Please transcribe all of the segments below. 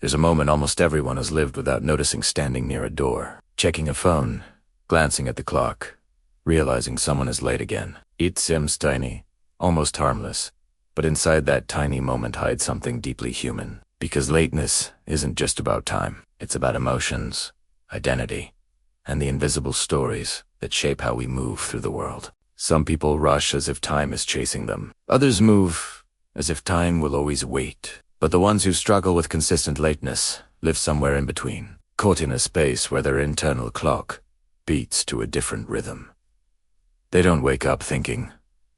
There's a moment almost everyone has lived without noticing, standing near a door, checking a phone, glancing at the clock, realizing someone is late again. It seems tiny, almost harmless, but inside that tiny moment hides something deeply human. Because lateness isn't just about time. It's about emotions, identity, and the invisible stories that shape how we move through the world. Some people rush as if time is chasing them. Others move as if time will always wait. But the ones who struggle with consistent lateness live somewhere in between, caught in a space where their internal clock beats to a different rhythm. They don't wake up thinking,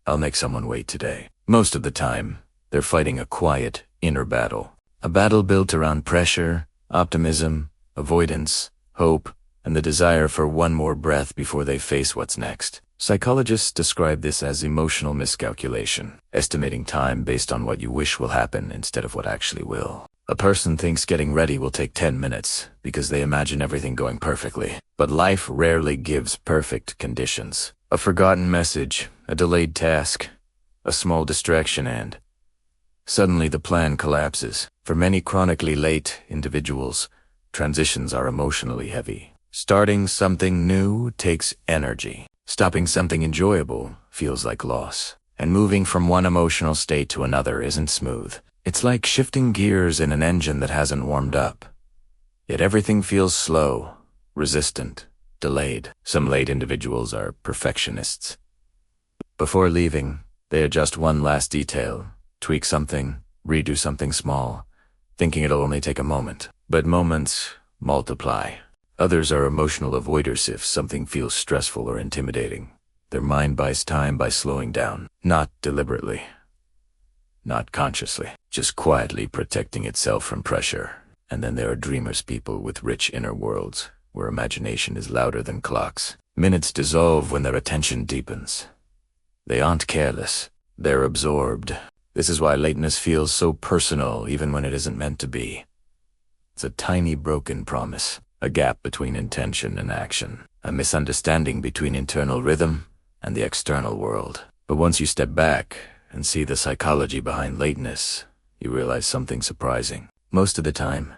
"I'll make someone wait today." Most of the time, they're fighting a quiet, inner battle. A battle built around pressure, optimism, avoidance, hope, and the desire for one more breath before they face what's next. Psychologists describe this as emotional miscalculation, estimating time based on what you wish will happen instead of what actually will. A person thinks getting ready will take 10 minutes because they imagine everything going perfectly. But life rarely gives perfect conditions. A forgotten message, a delayed task, a small distraction, and suddenly the plan collapses. For many chronically late individuals, transitions are emotionally heavy. Starting something new takes energy. Stopping something enjoyable feels like loss. And moving from one emotional state to another isn't smooth. It's like shifting gears in an engine that hasn't warmed up. Yet everything feels slow, resistant, delayed. Some late individuals are perfectionists. Before leaving, they adjust one last detail, tweak something, redo something small, thinking it'll only take a moment. But moments multiply. Others are emotional avoiders if something feels stressful or intimidating. Their mind buys time by slowing down, not deliberately, not consciously, just quietly protecting itself from pressure. And then there are dreamers, people with rich inner worlds, where imagination is louder than clocks. Minutes dissolve when their attention deepens. They aren't careless, they're absorbed. This is why lateness feels so personal even when it isn't meant to be. It's a tiny broken promise, a gap between intention and action, a misunderstanding between internal rhythm and the external world. But once you step back and see the psychology behind lateness, you realize something surprising. Most of the time,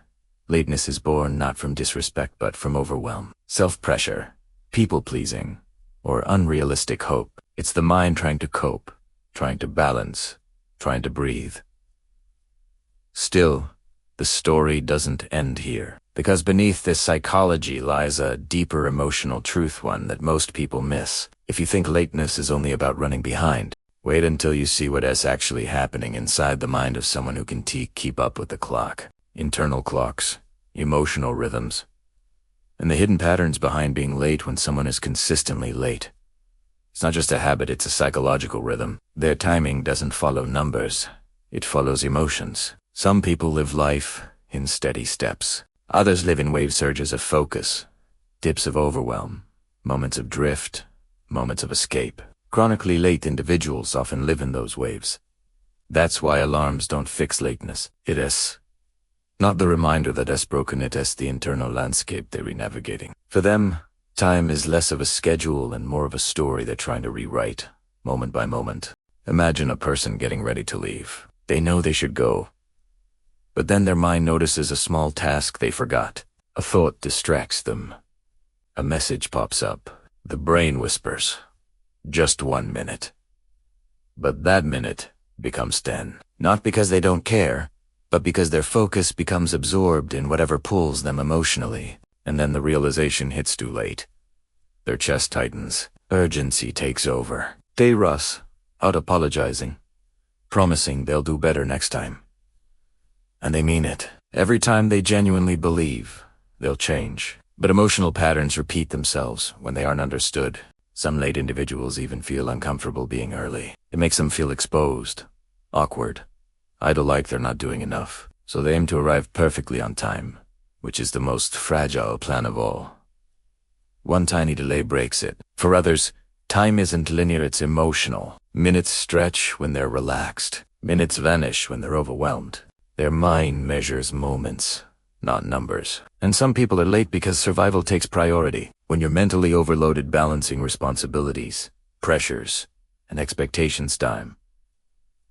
lateness is born not from disrespect but from overwhelm, self-pressure, people-pleasing, or unrealistic hope. It's the mind trying to cope, trying to balance, trying to breathe. Still, the story doesn't end here, because beneath this psychology lies a deeper emotional truth, one that most people miss. If you think lateness is only about running behind, wait until you see what is actually happening inside the mind of someone who can keep up with the clock. Internal clocks, emotional rhythms, and the hidden patterns behind being late when someone is consistently late. It's not just a habit, it's a psychological rhythm. Their timing doesn't follow numbers, it follows emotions. Some people live life in steady steps. Others live in wave surges of focus, dips of overwhelm, moments of drift, moments of escape. Chronically late individuals often live in those waves. That's why alarms don't fix lateness. It is not the reminder that has broken, it is the internal landscape they're renavigating. For them, time is less of a schedule and more of a story they're trying to rewrite, moment by moment. Imagine a person getting ready to leave. They know they should go, but then their mind notices a small task they forgot. A thought distracts them. A message pops up. The brain whispers, "Just 1 minute." But that minute becomes 10. Not because they don't care, but because their focus becomes absorbed in whatever pulls them emotionally. And then the realization hits too late. Their chest tightens. Urgency takes over. They rush, out apologizing, promising they'll do better next time. And they mean it. Every time they genuinely believe they'll change. But emotional patterns repeat themselves when they aren't understood. Some late individuals even feel uncomfortable being early. It makes them feel exposed, awkward, idle, like they're not doing enough. So they aim to arrive perfectly on time, which is the most fragile plan of all. One tiny delay breaks it. For others, time isn't linear, it's emotional. Minutes stretch when they're relaxed. Minutes vanish when they're overwhelmed. Their mind measures moments, not numbers. And some people are late because survival takes priority. When you're mentally overloaded balancing responsibilities, pressures, and expectations, time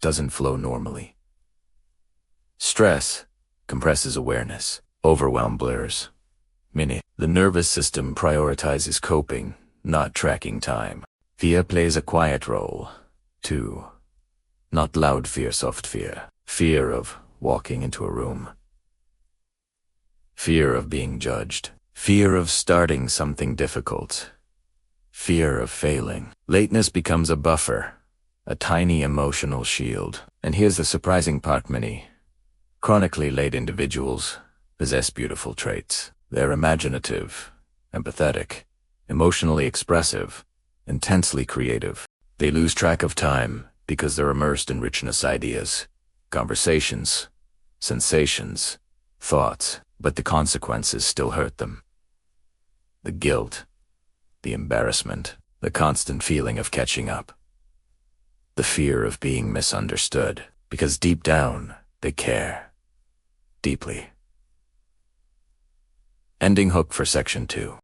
doesn't flow normally. Stress, compresses awareness. Overwhelm blurs. Mini. The nervous system prioritizes coping, not tracking time. Fear plays a quiet role. 2. Not loud fear, soft fear. Fear of walking into a room. Fear of being judged. Fear of starting something difficult. Fear of failing. Lateness becomes a buffer, a tiny emotional shield. And here's the surprising part, many chronically late individuals possess beautiful traits. They're imaginative, empathetic, emotionally expressive, intensely creative. They lose track of time because they're immersed in richness, ideas, conversations, sensations, thoughts, but the consequences still hurt them. The guilt, the embarrassment, the constant feeling of catching up, the fear of being misunderstood, because deep down, they care. Deeply. Ending hook for section 2.